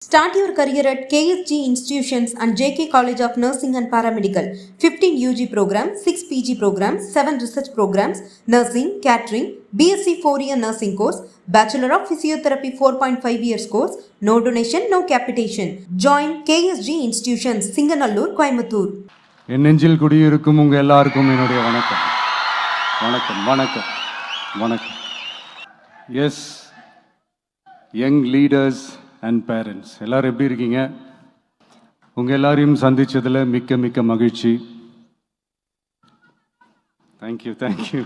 Start your career at KSG Institutions and JK College of Nursing and Paramedical. 15 UG programs, 6 PG programs, 7 research programs, nursing, catering, BSc 4-year nursing course, Bachelor of Physiotherapy 4.5 years course, no donation, no capitation. Join KSG Institutions, Singanallur, Coimbatore. என் நெஞ்சில் குடியிருக்கும் உங்கள் எல்லாருக்கும் என்னுடைய வணக்கம் வணக்கம் வணக்கம் வணக்கம். Yes, young leaders and parents எல்லோரும் எப்படி இருக்கீங்க? உங்கள் எல்லாரையும் சந்தித்ததில் மிக்க மிக்க மகிழ்ச்சி. Thank you thank you.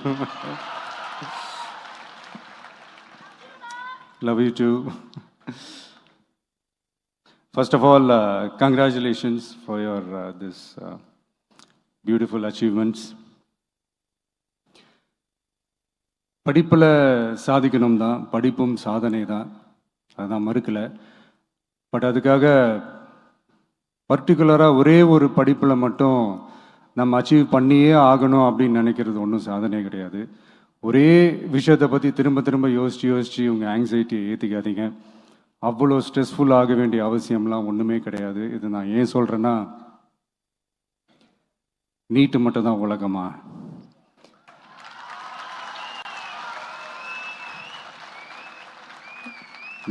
Love you too. First of all, congratulations for your this beautiful achievements. படிப்பில் சாதிக்கணும் தான், படிப்பும் சாதனை தான், அதுதான் மறுக்கலை. பட் அதுக்காக பர்டிகுலராக ஒரே ஒரு படிப்பில் மட்டும் நம்ம அச்சீவ் பண்ணியே ஆகணும் அப்படின்னு நினைக்கிறது ஒன்றும் சாதனை கிடையாது. ஒரே விஷயத்தை பற்றி திரும்ப திரும்ப யோசித்து உங்கள் ஆங்ஸைட்டியை ஏற்றிக்காதீங்க. அவ்வளோ ஸ்ட்ரெஸ்ஃபுல் ஆக வேண்டிய அவசியம்லாம் ஒன்றுமே கிடையாது. இது நான் ஏன் சொல்கிறேன்னா, நீட்டு மட்டும் தான் உலகமா?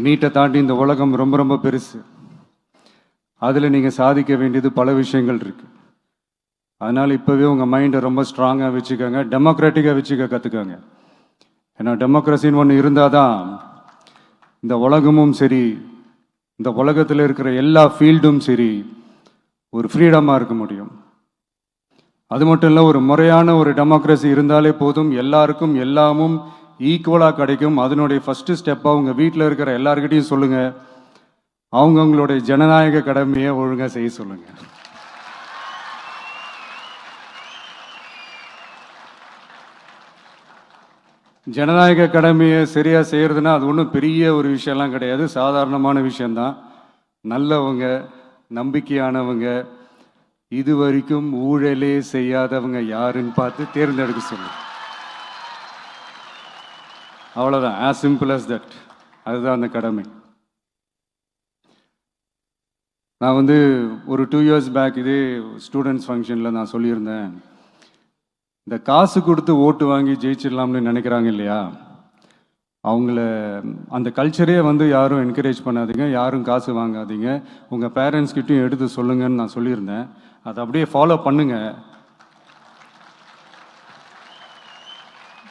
நீட்டை தாண்டி இந்த உலகம் ரொம்ப ரொம்ப பெருசு. அதில் நீங்கள் சாதிக்க வேண்டியது பல விஷயங்கள் இருக்குது. அதனால் இப்போவே உங்கள் மைண்டை ரொம்ப ஸ்ட்ராங்காக வச்சுக்கோங்க, டெமோக்ராட்டிக்காக வச்சுக்க கற்றுக்கோங்க. ஏன்னா டெமோக்ரஸின்னு ஒன்று இருந்தால் தான் இந்த உலகமும் சரி, இந்த உலகத்தில் இருக்கிற எல்லா ஃபீல்டும் சரி, ஒரு ஃப்ரீடமாக இருக்க முடியும். அது மட்டும் இல்லை, ஒரு முறையான ஒரு டெமோக்ரஸி இருந்தாலே போதும், எல்லாருக்கும் எல்லாமும் ஈக்குவலாக கிடைக்கும். அதனுடைய ஃபஸ்ட்டு ஸ்டெப்பாக உங்கள் வீட்டில் இருக்கிற எல்லாருக்கிட்டையும் சொல்லுங்கள், அவங்கவுங்களுடைய ஜனநாயக கடமையை ஒழுங்காக செய்ய சொல்லுங்கள். ஜனநாயக கடமையை சரியாக செய்கிறதுனா அது ஒன்றும் பெரிய ஒரு விஷயம்லாம் கிடையாது, சாதாரணமான விஷயந்தான். நல்லவங்க, நம்பிக்கையானவங்க, இது வரைக்கும் ஊழலே செய்யாதவங்க யாருன்னு பார்த்து தேர்ந்தெடுக்க சொல்லுங்க. அவ்வளோதான், ஆஸ் சிம்பிள் அஸ் தட். அதுதான் அந்த கடமை. நான் ஒரு 2 years பேக் இதே ஸ்டூடெண்ட்ஸ் ஃபங்க்ஷனில் நான் சொல்லியிருந்தேன், இந்த காசு கொடுத்து ஓட்டு வாங்கி ஜெயிச்சிடலாம்னு நினைக்கிறாங்க இல்லையா, அவங்கள அந்த கல்ச்சரே யாரும் என்கரேஜ் பண்ணாதீங்க, யாரும் காசு வாங்காதீங்க, உங்கள் பேரண்ட்ஸ்கிட்டையும் எடுத்து சொல்லுங்கன்னு நான் சொல்லியிருந்தேன். அதை அப்படியே ஃபாலோ பண்ணுங்க.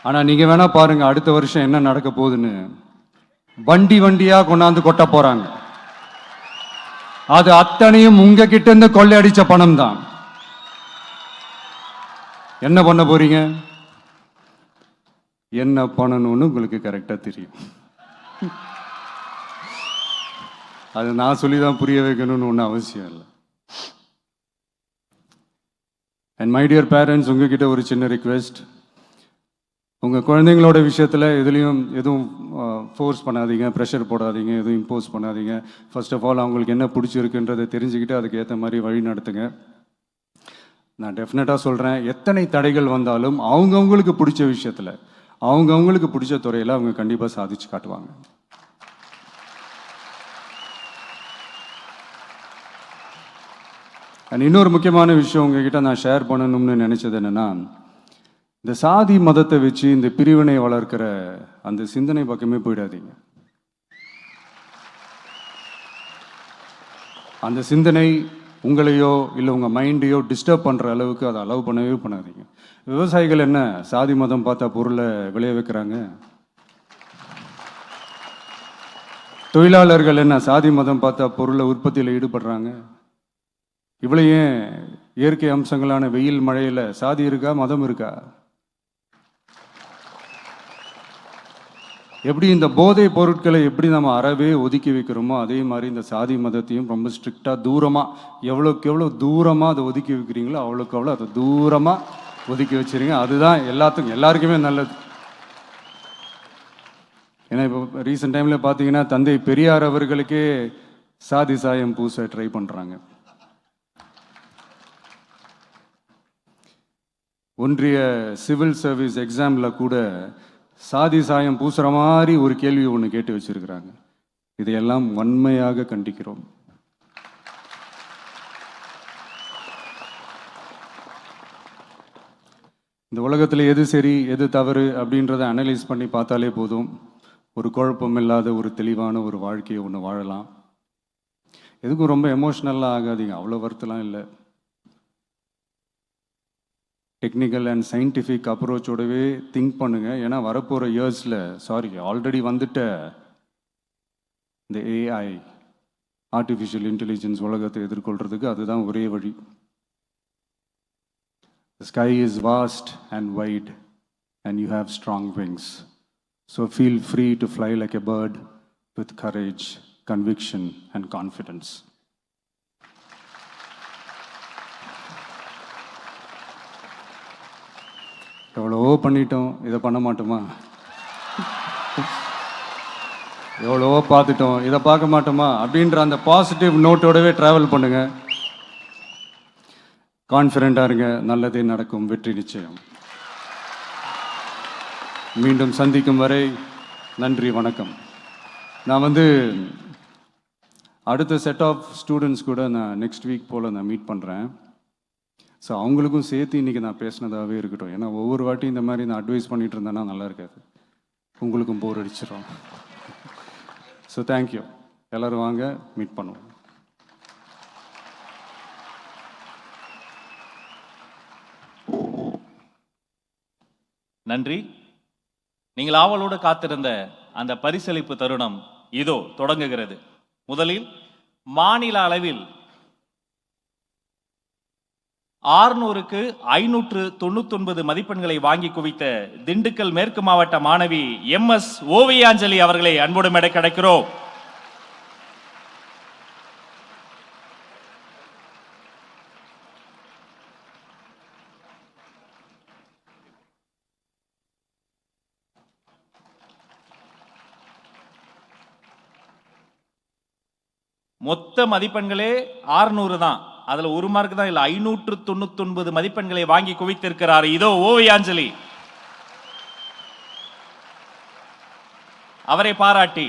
ஆனால் நீங்கள் வேணால் பாருங்கள், அடுத்த வருஷம் என்ன நடக்க போகுதுன்னு. வண்டி வண்டியாக கொண்டாந்து கொட்ட போகிறாங்க. அது அத்தனையும் உங்ககிட்ட இருந்து கொள்ளையடிச்ச பணம் தான். என்ன பண்ண போறீங்க? என்ன பண்ணணும்னு உங்களுக்கு கரெக்டாக தெரியும். அது நான் சொல்லி தான் புரிய வைக்கணும்னு ஒன்றும் அவசியம் இல்லை. அண்ட் மை டியர் பேரண்ட்ஸ், உங்ககிட்ட ஒரு சின்ன ரிக்வெஸ்ட். உங்கள் குழந்தைங்களோட விஷயத்தில் எதுவும் ஃபோர்ஸ் பண்ணாதீங்க, ப்ரெஷர் போடாதீங்க, எதுவும் இம்போஸ் பண்ணாதீங்க. ஃபர்ஸ்ட் ஆஃப் ஆல் அவங்களுக்கு என்ன பிடிச்சிருக்குன்றதை தெரிஞ்சுக்கிட்டு அதுக்கு ஏற்ற மாதிரி வழி நடத்துங்க. நான் டெஃபினட்டாக சொல்கிறேன், எத்தனை தடைகள் வந்தாலும் அவங்கவுங்களுக்கு பிடிச்ச விஷயத்தில், அவங்கவுங்களுக்கு பிடிச்ச துறையில் அவங்க கண்டிப்பாக சாதிச்சு காட்டுவாங்க. அண்ட் இன்னொரு முக்கியமான விஷயம் உங்ககிட்ட நான் ஷேர் பண்ணணும்னு நினச்சது என்னென்னா, இந்த சாதி மதத்தை வச்சு இந்த பிரிவினை வளர்க்கிற அந்த சிந்தனை பக்கமே போயிடாதீங்க. அந்த சிந்தனை உங்களையோ இல்லை உங்கள் மைண்டையோ டிஸ்டர்ப் பண்ணுற அளவுக்கு அதை அலோவ் பண்ணவே பண்ணாதீங்க. விவசாயிகள் என்ன சாதி மதம் பார்த்தா பொருளை விளைய வைக்கிறாங்க? தொழிலாளர்கள் என்ன சாதி மதம் பார்த்தா பொருளை உற்பத்தியில் ஈடுபடுறாங்க? இவ்வளோ ஏன் இயற்கை அம்சங்களான வெயில் மழையில் சாதி இருக்கா, மதம் இருக்கா? எப்படி இந்த போதை பொருட்களை எப்படி நம்ம அறவே ஒதுக்கி வைக்கிறோமோ, அதே மாதிரி இந்த சாதி மதத்தையும் ரொம்ப ஸ்ட்ரிக்டாக தூரமாக, எவ்வளோக்கு எவ்வளோ தூரமாக அதை ஒதுக்கி வைக்கிறீங்களோ அவ்வளோக்கு அவ்வளோ அதை தூரமாக ஒதுக்கி வச்சுருங்க. அதுதான் எல்லாருக்குமே நல்லது. ஏன்னா இப்போ ரீசெண்ட் டைமில் பார்த்தீங்கன்னா, தந்தை பெரியார் அவர்களுக்கே சாதி சாயம் பூச ட்ரை பண்ணுறாங்க. ஒன்றிய சிவில் சர்வீஸ் எக்ஸாமில் கூட சாதி சாயம் பூசுகிற மாதிரி ஒரு கேள்வி ஒன்று கேட்டு வச்சுருக்கிறாங்க. இதையெல்லாம் வன்மையாக கண்டிக்கிறோம். இந்த உலகத்தில் எது சரி எது தவறு அப்படின்றத அனலைஸ் பண்ணி பார்த்தாலே போதும், ஒரு குழப்பம் இல்லாத ஒரு தெளிவான ஒரு வாழ்க்கையை ஒன்று வாழலாம். எதுக்கும் ரொம்ப எமோஷ்னலாக ஆகாதீங்க, அவ்வளோ வருத்தலாம் இல்லை. டெக்னிக்கல் அண்ட் சயின்டிஃபிக் அப்ரோச்சோடவே திங்க் பண்ணுங்கள். ஏன்னா வரப்போகிற இயர்ஸில் ஆல்ரெடி வந்துட்ட இந்த ஏஐ ஆர்டிஃபிஷியல் இன்டெலிஜென்ஸ் உலகத்தை எதிர்கொள்கிறதுக்கு அதுதான் ஒரே வழி. The sky is vast and wide and you have strong wings. So feel free to fly like a bird with courage, conviction and confidence. எவ்வளவோ பண்ணிட்டோம், இதை பண்ண மாட்டோமா? எவ்வளவோ பார்த்துட்டோம், இதை பார்க்க மாட்டோமா அப்படின்ற அந்த பாசிட்டிவ் நோட்டோடவே ட்ராவல் பண்ணுங்க. கான்ஃபிடென்ட்டாக இருங்க, நல்லதே நடக்கும், வெற்றி நிச்சயம். மீண்டும் சந்திக்கும் வரை நன்றி, வணக்கம். நான் அடுத்த செட் ஆஃப் ஸ்டூடெண்ட்ஸ் கூட நான் நெக்ஸ்ட் வீக் போல் நான் மீட் பண்ணுறேன். ஸோ அவங்களுக்கும் சேர்த்து இன்றைக்கி நான் பேசினதாகவே இருக்கட்டும். ஏன்னா ஒவ்வொரு வாட்டி இந்த மாதிரி நான் அட்வைஸ் பண்ணிகிட்டு இருந்தேன்னா நல்லா இருக்காது, உங்களுக்கும் போர் அடிச்சிடும். ஸோ தேங்க்யூ, எல்லோரும் வாங்க, மீட் பண்ணுவோம். நன்றி. நீங்கள் ஆவலோடு காத்திருந்த அந்த பரிசளிப்பு தருணம் இதோ தொடங்குகிறது. முதலில் மாநில அளவில் 600க்கு 599 மதிப்பெண்களை வாங்கி குவித்த திண்டுக்கல் மேற்கு மாவட்ட மாணவி MS ஓவியாஞ்சலி அவர்களை அன்போடு மேடை கிடைக்கிறோம். மொத்த மதிப்பெண்களே 600 தான், அதுல ஒரு மார்க் தான் இல்ல, 599 மதிப்பெண்களை வாங்கி குவித்திருக்கிறார். இதோ ஓவியாஞ்சலி, அவரை பாராட்டி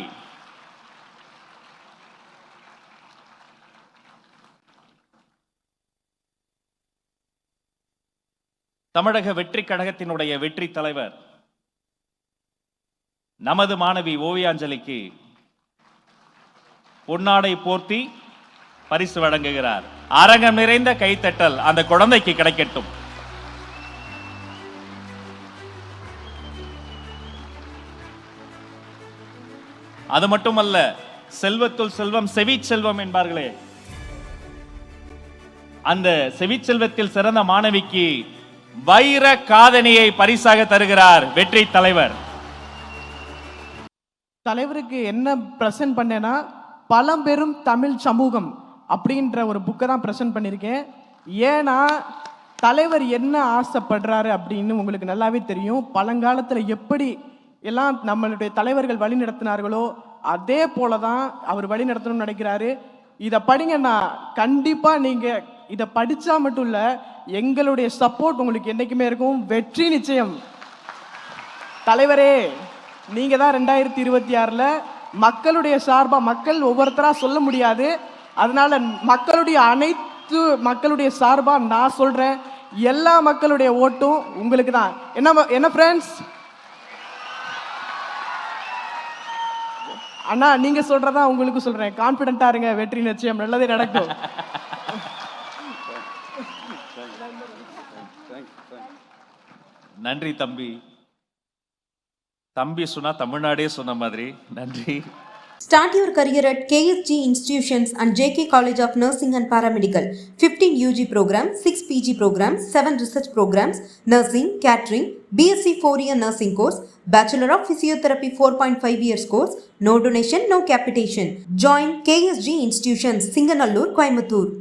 தமிழக வெற்றி கழகத்தினுடைய வெற்றி தலைவர் நமது மாணவி ஓவியாஞ்சலிக்கு பொன்னாடை போர்த்தி பரிசு வழங்குகிறார். அரங்கம் நிறைந்த கைத்தட்டல் அந்த குழந்தைக்கு கிடைக்கட்டும். அது மட்டுமல்ல, செல்வத்துள் செல்வம் செவிச் செல்வம் என்பார்களே, அந்த செவிச் செல்வத்தில் சிறந்த மாணவிக்கு வைர காதணியை பரிசாக தருகிறார் வெற்றி தலைவர். தலைவருக்கு என்ன பிரசன்ட் பண்ணேன்னா, பழம்பெரும் தமிழ் சமூகம் அப்படின்ற ஒரு புக்கை தான் ப்ரெசென்ட் பண்ணியிருக்கேன். ஏன்னா தலைவர் என்ன ஆசைப்படுறாரு அப்படின்னு உங்களுக்கு நல்லாவே தெரியும். பழங்காலத்தில் எப்படி எல்லாம் நம்மளுடைய தலைவர்கள் வழி நடத்தினார்களோ அதே போல தான் அவர் வழி நடத்தணும்னு நினைக்கிறாரு. இதை படிங்கன்னா கண்டிப்பாக நீங்கள் இதை படித்தா மட்டும் இல்லை, எங்களுடைய சப்போர்ட் உங்களுக்கு என்றைக்குமே இருக்கும். வெற்றி நிச்சயம். தலைவரே, நீங்கள் தான் 2026 மக்களுடைய சார்பாக, மக்கள் ஒவ்வொருத்தராக சொல்ல முடியாது, அதனால மக்களுடைய சார்பாக நான் சொல்கிறேன், எல்லா மக்களுடைய ஓட்டும் உங்களுக்கு தான். என்ன ஃப்ரெண்ட்ஸ்? அண்ணா, நீங்கள் சொல்கிறதா உங்களுக்கு சொல்கிறேன். கான்ஃபிடென்ட்டாக இருங்க, வெற்றி நிச்சயம், நல்லதே நடக்கும். நன்றி தம்பி. தம்பி சொன்னா தமிழ்நாடே சொன்ன மாதிரி நன்றி. Start your career at KSG Institutions and JK College of Nursing and Paramedical. 15 UG programs, 6 PG programs, 7 research programs, nursing, catering, BSc 4-year nursing course, Bachelor of Physiotherapy 4.5 years course, no donation, no capitation. Join KSG Institutions, Singanallur, Coimbatore.